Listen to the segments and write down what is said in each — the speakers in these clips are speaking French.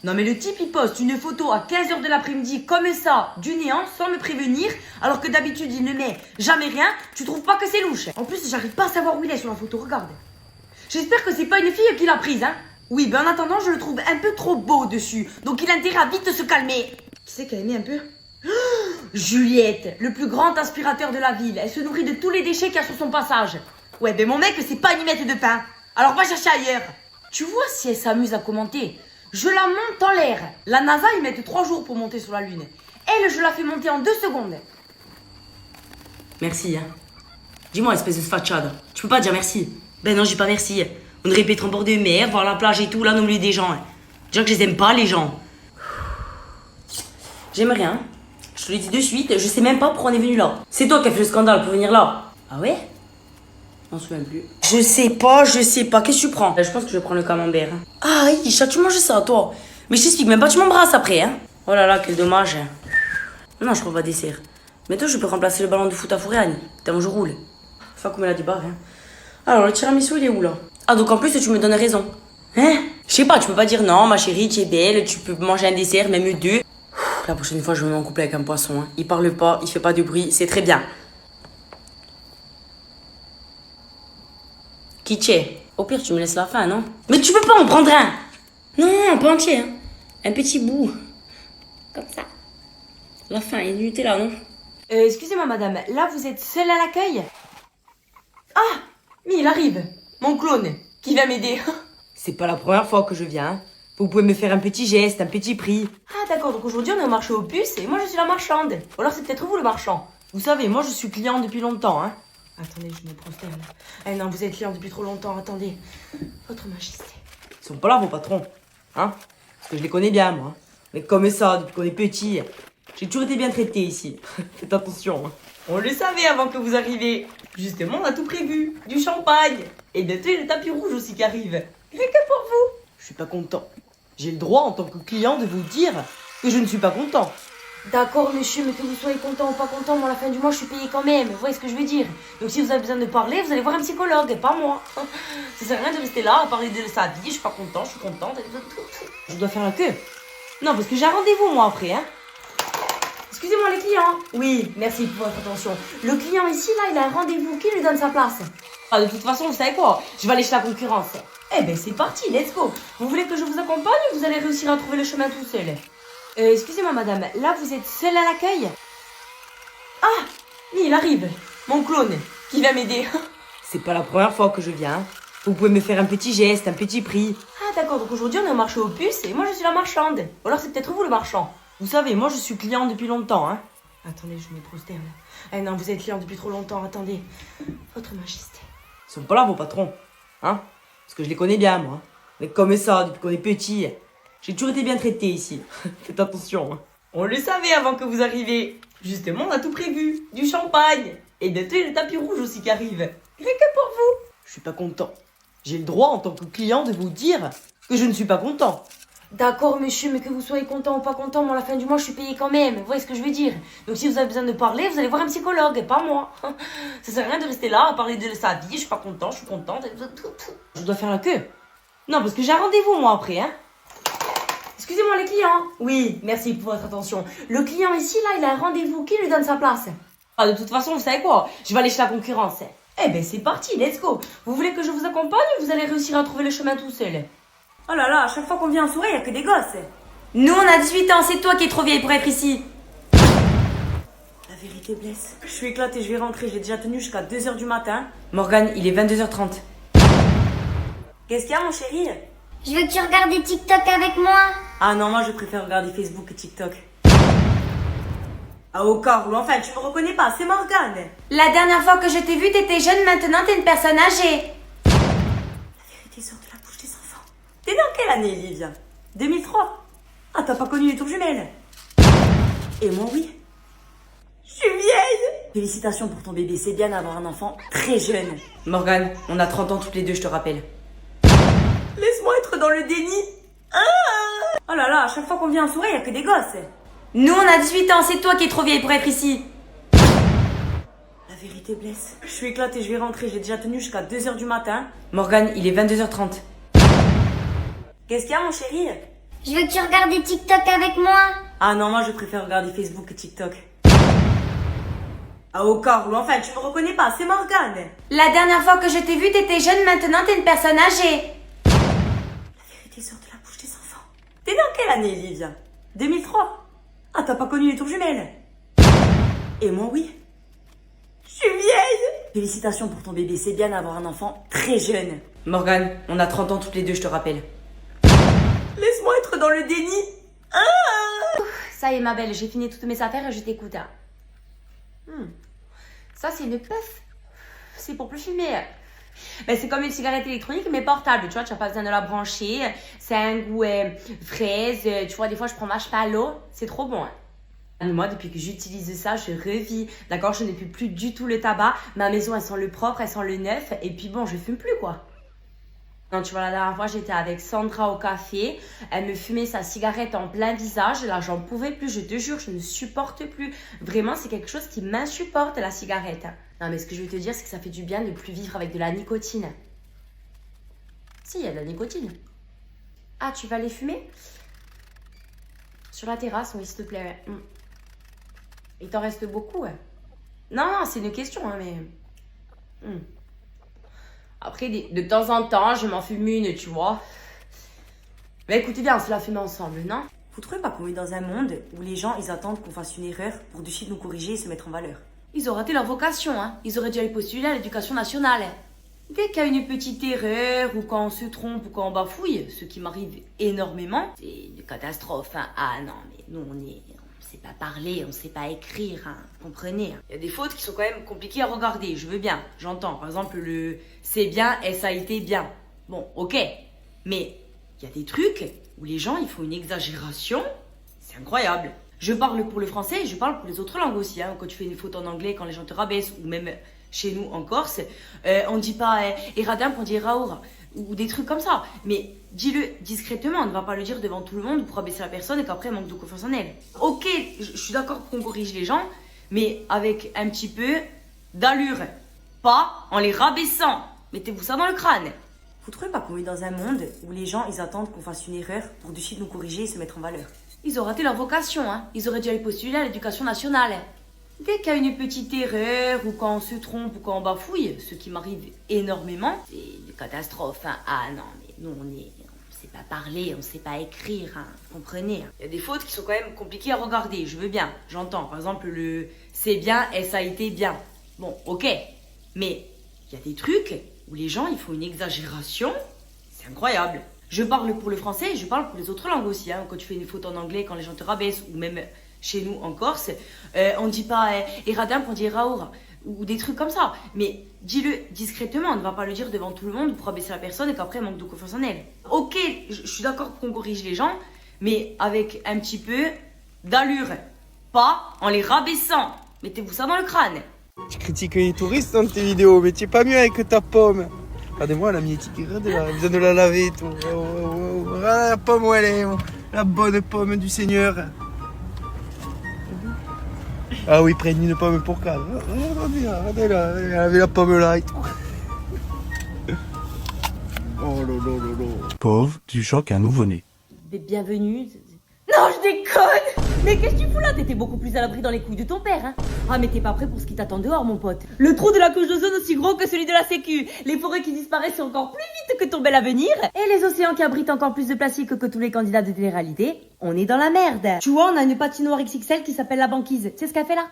Non mais le type il poste une photo à 15h de l'après-midi comme ça, du néant, sans me prévenir, alors que d'habitude il ne met jamais rien, tu trouves pas que c'est louche? En plus j'arrive pas à savoir où il est sur la photo, regarde. J'espère que c'est pas une fille qui l'a prise, hein. Oui, ben en attendant je le trouve un peu trop beau dessus, donc il a intérêt à vite se calmer. Qui c'est qui a aimé un peu? Juliette, le plus grand aspirateur de la ville, elle se nourrit de tous les déchets qu'il y a sur son passage. Ouais, ben mon mec c'est pas une miette de pain, alors va chercher ailleurs. Tu vois si elle s'amuse à commenter. Je la monte en l'air. La NASA, ils mettent 3 jours pour monter sur la Lune. Elle, je la fais monter en 2 secondes. Merci, hein. Dis-moi, espèce de sfachade, tu peux pas dire merci? Ben non, j'ai pas merci. On aurait pu être en bord de mer, voir la plage et tout, là, non, milieu des gens. Hein. Déjà que je les aime pas, les gens. J'aime rien. Je te le dis de suite, je sais même pas pourquoi on est venu là. C'est toi qui as fait le scandale pour venir là. Ah ouais? On se souvient plus. Je sais pas. Qu'est-ce que tu prends? Je pense que je vais prendre le camembert. Hein. Ah, Isha, tu manges ça, toi? Mais je t'explique même pas, tu m'embrasses après, hein. Oh là là, quel dommage. Non, je prends pas dessert. Mais toi, je peux remplacer le ballon de foot à Fouriane. Tellement je roule. Enfin, comme elle a du bar, hein. Alors, le tiramisu, il est où, là? Ah, donc en plus, tu me donnes raison. Hein? Je sais pas, tu peux pas dire non, ma chérie, tu es belle, tu peux manger un dessert, même 2. La prochaine fois, je me mets en couple avec un poisson. Hein. Il parle pas, il fait pas de bruit, c'est très bien. Qui t'es? Au pire, tu me laisses la fin, non? Mais tu peux pas en prendre un! Non, pas entier, hein. Un petit bout. Comme ça. La fin, il est du Nutella, non? Excusez-moi madame, là vous êtes seule à l'accueil? Ah, mais il arrive. Mon clone, qui va m'aider. C'est pas la première fois que je viens. Hein. Vous pouvez me faire un petit geste, un petit prix. Ah d'accord, donc aujourd'hui on est au marché aux puces et moi je suis la marchande. Ou alors c'est peut-être vous le marchand. Vous savez, moi je suis client depuis longtemps, hein. Attendez, je me prosterne. Eh non, vous êtes client depuis trop longtemps, attendez. Votre majesté. Ils sont pas là, vos patrons. Hein? Parce que je les connais bien, moi. Mais comme ça, depuis qu'on est petit, j'ai toujours été bien traité ici. Faites attention. Hein. On le savait avant que vous arriviez. Justement, on a tout prévu. Du champagne. Et bientôt, il y a le tapis rouge aussi qui arrive. Rien que pour vous. Je suis pas content. J'ai le droit, en tant que client, de vous dire que je ne suis pas content. D'accord, monsieur, mais que vous soyez content ou pas content, moi, à la fin du mois, je suis payé quand même. Vous voyez ce que je veux dire? Donc, si vous avez besoin de parler, vous allez voir un psychologue, pas moi. Ça sert à rien de rester là à parler de sa vie. Je suis pas content, je suis contente. Je dois faire la queue. Non, parce que j'ai un rendez-vous, moi, après, hein. Excusez-moi, les clients. Oui, merci pour votre attention. Le client ici, là, il a un rendez-vous. Qui lui donne sa place? Ah, de toute façon, vous savez quoi? Je vais aller chez la concurrence. Eh ben, c'est parti, let's go. Vous voulez que je vous accompagne ou vous allez réussir à trouver le chemin tout seul? Excusez-moi, madame, là, vous êtes seule à l'accueil? Ah, mais il arrive. Mon clone, qui va m'aider. C'est pas la première fois que je viens. Vous pouvez me faire un petit geste, un petit prix. Ah, d'accord, donc aujourd'hui, on est au marché aux puces et moi, je suis la marchande. Ou alors, c'est peut-être vous le marchand. Vous savez, moi, je suis client depuis longtemps, hein. Attendez, je me prosterne. Eh non, vous êtes client depuis trop longtemps, attendez. Votre majesté. Ils sont pas là, vos patrons. Hein? Parce que je les connais bien, moi. Mais comme ça, depuis qu'on est petit, j'ai toujours été bien traité ici. Faites attention. Hein. On le savait avant que vous arriviez. Justement, on a tout prévu. Du champagne. Et bientôt, il y a le tapis rouge aussi qui arrive. Rien que pour vous. Je suis pas content. J'ai le droit, en tant que client, de vous dire que je ne suis pas content. D'accord, monsieur, mais que vous soyez content ou pas content, moi, à la fin du mois, je suis payé quand même. Vous voyez ce que je veux dire? Donc, si vous avez besoin de parler, vous allez voir un psychologue, pas moi. Ça sert à rien de rester là à parler de sa vie. Je suis pas content, je suis contente. Je dois faire la queue. Non, parce que j'ai un rendez-vous, moi, après, hein. Excusez-moi, les clients. Oui, merci pour votre attention. Le client ici, là, il a un rendez-vous. Qui lui donne sa place? Ah, de toute façon, vous savez quoi? Je vais aller chez la concurrence. Eh ben, c'est parti, let's go. Vous voulez que je vous accompagne ou vous allez réussir à trouver le chemin tout seul? Oh là là, à chaque fois qu'on vient en soirée, il n'y a que des gosses. Nous, on a 18 ans, c'est toi qui es trop vieille pour être ici. La vérité blesse. Je suis éclatée, je vais rentrer. J'ai déjà tenu jusqu'à 2h du matin. Morgane, il est 22h30. Qu'est-ce qu'il y a, mon chéri? Je veux que tu regardes des TikTok avec moi. Ah non, moi je préfère regarder Facebook et TikTok. Ah au cas où, enfin tu me reconnais pas, c'est Morgane. La dernière fois que je t'ai vue, t'étais jeune, maintenant t'es une personne âgée. La vérité sort de la bouche des enfants. T'es dans quelle année, Livia? 2003. Ah, t'as pas connu les tours jumelles? Et moi, oui. Je suis vieille. Félicitations pour ton bébé, c'est bien d'avoir un enfant très jeune. Morgane, on a 30 ans toutes les deux, je te rappelle. Laisse-moi être dans le déni. Oh là là, à chaque fois qu'on vient en soirée, il n'y a que des gosses. Nous, on a 18 ans, c'est toi qui es trop vieille pour être ici. La vérité blesse. Je suis éclatée, je vais rentrer. J'ai déjà tenu jusqu'à 2h du matin. Morgane, il est 22h30. Qu'est-ce qu'il y a, mon chéri? Je veux que tu regardes des TikTok avec moi. Ah non, moi je préfère regarder Facebook et TikTok. Ah au corps, ou enfin tu me reconnais pas, c'est Morgane. La dernière fois que je t'ai vue, t'étais jeune, maintenant t'es une personne âgée. La vérité sort de la bouche des enfants. T'es dans quelle année, Livia? 2003. Ah, t'as pas connu les tours jumelles? Et moi, oui. Je suis vieille. Félicitations pour ton bébé, c'est bien d'avoir un enfant très jeune. Morgane, on a 30 ans toutes les deux, je te rappelle. Laisse-moi être dans le déni. Ça y est ma belle, j'ai fini toutes mes affaires et je t'écoute. Hein. Ça c'est une puff. C'est pour plus fumer. Ben, c'est comme une cigarette électronique mais portable, tu vois, tu n'as pas besoin de la brancher. C'est un goût fraise, tu vois, des fois je prends marshmallow, c'est trop bon. Hein. Moi, depuis que j'utilise ça, je revis. D'accord, je n'ai plus du tout le tabac. Ma maison, elle sent le propre, elle sent le neuf. Et puis bon, je fume plus, quoi. Non, tu vois, la dernière fois, j'étais avec Sandra au café. Elle me fumait sa cigarette en plein visage. Là, j'en pouvais plus, je te jure, je ne supporte plus. Vraiment, c'est quelque chose qui m'insupporte, la cigarette. Non, mais ce que je veux te dire, c'est que ça fait du bien de ne plus vivre avec de la nicotine. Si, il y a de la nicotine. Ah, tu vas les fumer? Sur la terrasse, oui, s'il te plaît. Ouais. Il t'en reste beaucoup, ouais. Non, c'est une question, hein, mais... Après, de temps en temps, je m'en fume une, tu vois. Mais écoutez bien, on se la fume ensemble, non? Vous trouvez pas qu'on est dans un monde où les gens, ils attendent qu'on fasse une erreur pour de suite nous corriger et se mettre en valeur? Ils ont raté leur vocation, hein. Ils auraient dû aller postuler à l'éducation nationale. Dès qu'il y a une petite erreur, ou quand on se trompe, ou quand on bafouille, ce qui m'arrive énormément, c'est une catastrophe, hein. Ah non, mais nous, on sait pas parler, on sait pas écrire, hein. Vous comprenez, hein. Il y a des fautes qui sont quand même compliquées à regarder, je veux bien, j'entends. Par exemple, le c'est bien, ça a été bien. Bon, ok. Mais il y a des trucs où les gens, ils font une exagération, c'est incroyable. Je parle pour le français et je parle pour les autres langues aussi, hein. Quand tu fais une faute en anglais, quand les gens te rabaissent, ou même chez nous en Corse, on dit pas Eradimp, on dit Eraoura, ou des trucs comme ça. Mais dis-le discrètement, on ne va pas le dire devant tout le monde pour abaisser la personne et qu'après elle manque de confiance en elle. Ok, je suis d'accord qu'on corrige les gens, mais avec un petit peu d'allure, pas en les rabaissant. Mettez-vous ça dans le crâne. Vous trouvez pas qu'on est dans un monde où les gens, ils attendent qu'on fasse une erreur pour de suite nous corriger et se mettre en valeur? Ils ont raté leur vocation, hein. Ils auraient dû aller postuler à l'éducation nationale. Dès qu'il y a une petite erreur, ou quand on se trompe, ou quand on bafouille, ce qui m'arrive énormément, c'est une catastrophe, hein. Ah non, mais nous, on sait pas parler, on sait pas écrire, hein. Vous comprenez, hein. Il y a des fautes qui sont quand même compliquées à regarder, je veux bien, j'entends. Par exemple, le c'est bien, ça a été bien. Bon, ok. Mais il y a des trucs où les gens, ils font une exagération, c'est incroyable. Je parle pour le français et je parle pour les autres langues aussi, hein. Quand tu fais une faute en anglais, quand les gens te rabaissent, ou même chez nous en Corse, on dit pas Eradimp, on dit Eraoura, ou des trucs comme ça. Mais dis-le discrètement, on ne va pas le dire devant tout le monde pour abaisser la personne et qu'après elle manque de confiance en elle. Ok, je suis d'accord qu'on corrige les gens, mais avec un petit peu d'allure, pas en les rabaissant. Mettez-vous ça dans le crâne. Tu critiques les touristes dans tes vidéos, mais tu es pas mieux avec ta pomme. Regardez-moi la mythique, regardez-la, elle a besoin de la laver et tout. Ah, la pomme où elle est, la bonne pomme du Seigneur. Ah oui, prennent une pomme pour cadre. Regardez-la, elle avait la pomme là et tout. Oh là là là là. Pauvre, tu choques un nouveau-né. Bienvenue. Non, je déconne. Mais qu'est-ce que tu fous là? T'étais beaucoup plus à l'abri dans les couilles de ton père, hein. Ah, mais t'es pas prêt pour ce qui t'attend dehors, mon pote. Le trou de la couche d'ozone aussi gros que celui de la sécu. Les forêts qui disparaissent encore plus vite que ton bel avenir. Et les océans qui abritent encore plus de plastique que tous les candidats de télé-réalité. On est dans la merde. Tu vois, on a une patinoire XXL qui s'appelle la banquise. Tu sais ce qu'elle fait là?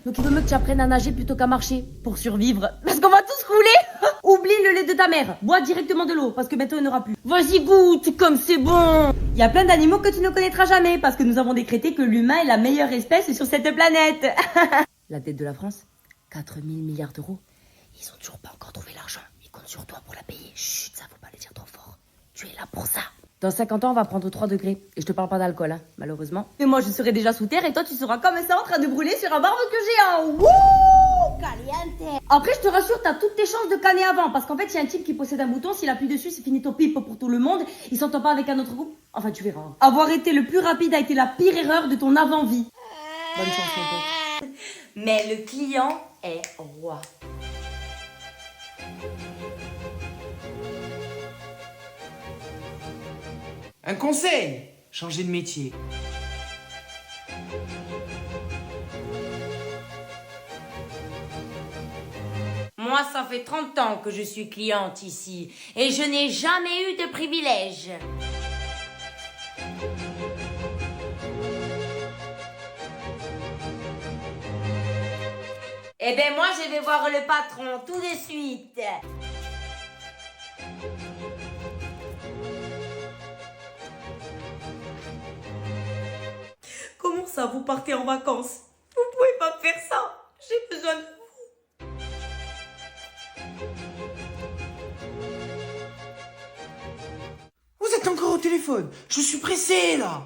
Donc il vaut mieux que tu apprennes à nager plutôt qu'à marcher pour survivre. Parce qu'on va tous couler. Oublie le lait de ta mère. Bois directement de l'eau parce que bientôt il n'y en aura plus. Vas-y goûte comme c'est bon. Il y a plein d'animaux que tu ne connaîtras jamais parce que nous avons décrété que l'humain est la meilleure espèce sur cette planète. La dette de la France, 4 000 milliards d'euros. Ils ont toujours pas encore trouvé l'argent. Ils comptent sur toi pour la payer. Chut, ça faut pas le dire trop fort. Tu es là pour ça. Dans 50 ans, on va prendre 3 degrés. Et je te parle pas d'alcool, hein, malheureusement. Et moi, je serai déjà sous terre et toi, tu seras comme ça en train de brûler sur un barbecue géant. Wouh, caliente. Après, je te rassure, t'as toutes tes chances de canner avant. Parce qu'en fait, il y a un type qui possède un bouton. S'il appuie dessus, c'est fini ton pipe pour tout le monde. Il s'entend pas avec un autre groupe. Enfin, tu verras. Avoir été le plus rapide a été la pire erreur de ton avant-vie. Bonne chance, mon pote. Mais le client est roi. Un conseil, changer de métier. Moi, ça fait 30 ans que je suis cliente ici et je n'ai jamais eu de privilège. Eh ben moi, je vais voir le patron tout de suite. Comment ça, vous partez en vacances? Vous pouvez pas me faire ça. J'ai besoin de vous. Vous êtes encore au téléphone. Je suis pressé là.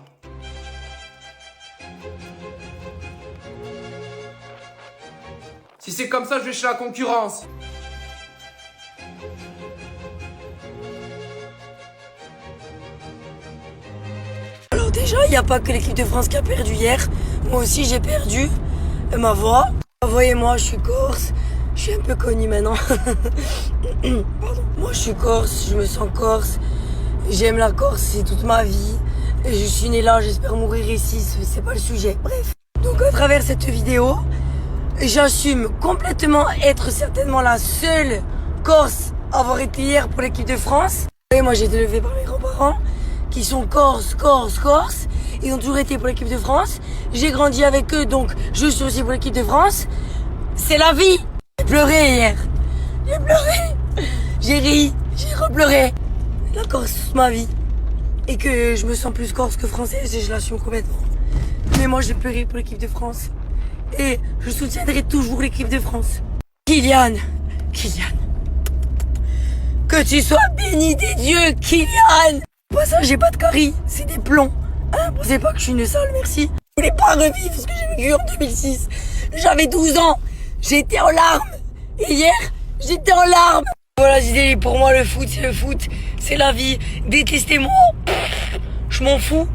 Si c'est comme ça, je vais chez la concurrence. Alors déjà, il n'y a pas que l'équipe de France qui a perdu hier. Moi aussi, j'ai perdu. Et ma voix. Voyez-moi, je suis corse. Je suis un peu connu maintenant. Pardon. Moi, je suis corse. Je me sens corse. J'aime la Corse, c'est toute ma vie. Et je suis né là, j'espère mourir ici. C'est pas le sujet. Bref. Donc, à travers cette vidéo, j'assume complètement être certainement la seule Corse à avoir été hier pour l'équipe de France. Et moi, j'ai été élevé par mes grands-parents qui sont Corse. Ils ont toujours été pour l'équipe de France. J'ai grandi avec eux, donc je suis aussi pour l'équipe de France. C'est la vie. J'ai pleuré hier. J'ai pleuré. J'ai ri. J'ai repleuré. La Corse, toute ma vie. Et que je me sens plus Corse que française et je l'assume complètement. Mais moi, j'ai pleuré pour l'équipe de France. Et je soutiendrai toujours l'équipe de France. Kylian. Que tu sois béni des dieux, Kylian. Pas ça, j'ai pas de caries, c'est des plombs. Hein, pensez pas que je suis une sale, merci. Je voulais pas revivre ce que j'ai vécu en 2006. J'avais 12 ans, j'étais en larmes. Et hier, j'étais en larmes. Voilà, j'ai dit, pour moi, le foot, c'est la vie. Détestez-moi, je m'en fous.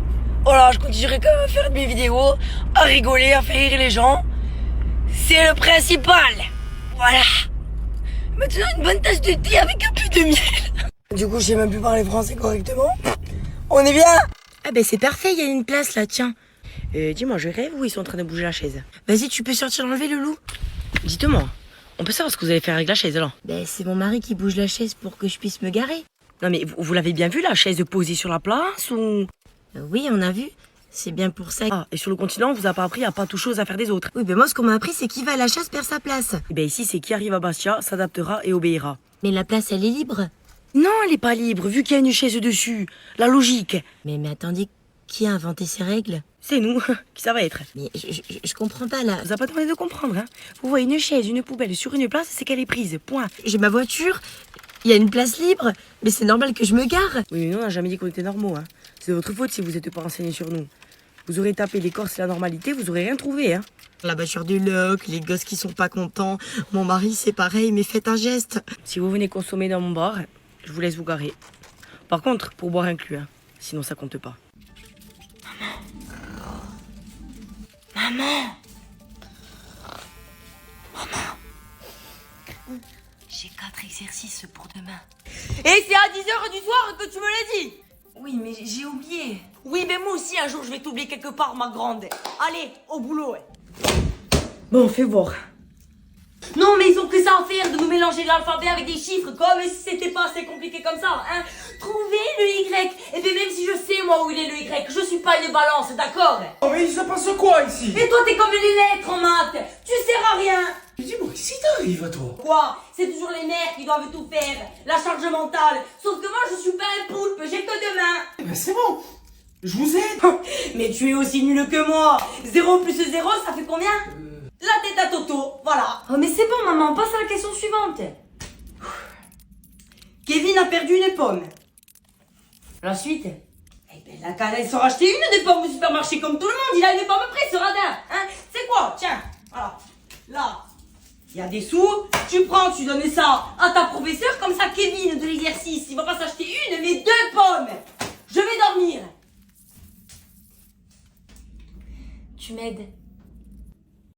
Voilà, je continuerai quand même à faire mes vidéos, à rigoler, à faire rire les gens. C'est le principal. Voilà. Maintenant, une bonne tasse de thé avec un peu de miel. Du coup, je sais même plus parler français correctement. On est bien? Ah ben c'est parfait, il y a une place là, tiens. Dis-moi, je rêve ou ils sont en train de bouger la chaise? Vas-y, tu peux sortir l'enlever, le loup? Dites-moi, on peut savoir ce que vous allez faire avec la chaise alors? Ben c'est mon mari qui bouge la chaise pour que je puisse me garer. Non mais vous l'avez bien vu la chaise posée sur la place ou? Oui, on a vu. C'est bien pour ça. Ah, et sur le continent, on vous a pas appris à pas toucher aux affaires des autres? Oui, ben moi ce qu'on m'a appris, c'est qui va à la chasse perd sa place. Et ben ici, c'est qui arrive à Bastia, s'adaptera et obéira. Mais la place, elle est libre? Non, elle est pas libre, vu qu'il y a une chaise dessus. La logique. Mais attendez, qui a inventé ces règles? C'est nous. Qui ça va être? Mais je comprends pas là. Vous avez pas demandé de comprendre, hein. Vous voyez une chaise, une poubelle sur une place, c'est qu'elle est prise. Point. J'ai ma voiture, il y a une place libre, mais c'est normal que je me gare. Oui, mais nous, on n'a jamais dit qu'on était normaux, hein. C'est votre faute si vous n'êtes pas renseigné sur nous. Vous aurez tapé les Corses et la normalité, vous aurez rien trouvé, hein. La voiture du loc, les gosses qui sont pas contents. Mon mari, c'est pareil, mais faites un geste. Si vous venez consommer dans mon bar, je vous laisse vous garer. Par contre, pour boire inclus, hein. Sinon ça compte pas. Maman. J'ai 4 exercices pour demain. Et c'est à 10h du soir que tu me l'as dit. Oui, mais j'ai oublié. Oui, mais moi aussi, un jour, je vais t'oublier quelque part, ma grande. Allez, au boulot, ouais. Bon, fais voir. Non, mais ils ont que ça à faire de nous mélanger l'alphabet avec des chiffres, comme si c'était pas assez compliqué comme ça, hein. Trouver le Y. Et puis même si je sais, moi, où il est le Y, je suis pas une balance, d'accord? Oh mais il se passe quoi ici? Et toi, t'es comme les lettres en maths. Tu sers à rien. Mais dis-moi, qu'est-ce qui t'arrive à toi? Quoi? C'est toujours les mères qui doivent tout faire. La charge mentale. Sauf que moi, je suis pas un poulpe, j'ai que deux mains. Eh ben c'est bon, je vous aide. Mais tu es aussi nul que moi. 0 plus 0, ça fait combien? La tête à Toto, voilà. Oh, mais c'est bon, maman, passe à la question suivante. Kevin a perdu une pomme. La suite? Eh ben, la canne, elle sera acheter une des pommes au supermarché comme tout le monde. Il a une pomme près, ce radin. Hein? C'est quoi? Tiens, voilà. Là, il y a des sous. Tu prends, tu donnes ça à ta professeure. Comme ça, Kevin, de l'exercice, il va pas s'acheter une, mais 2 pommes. Je vais dormir. Tu m'aides?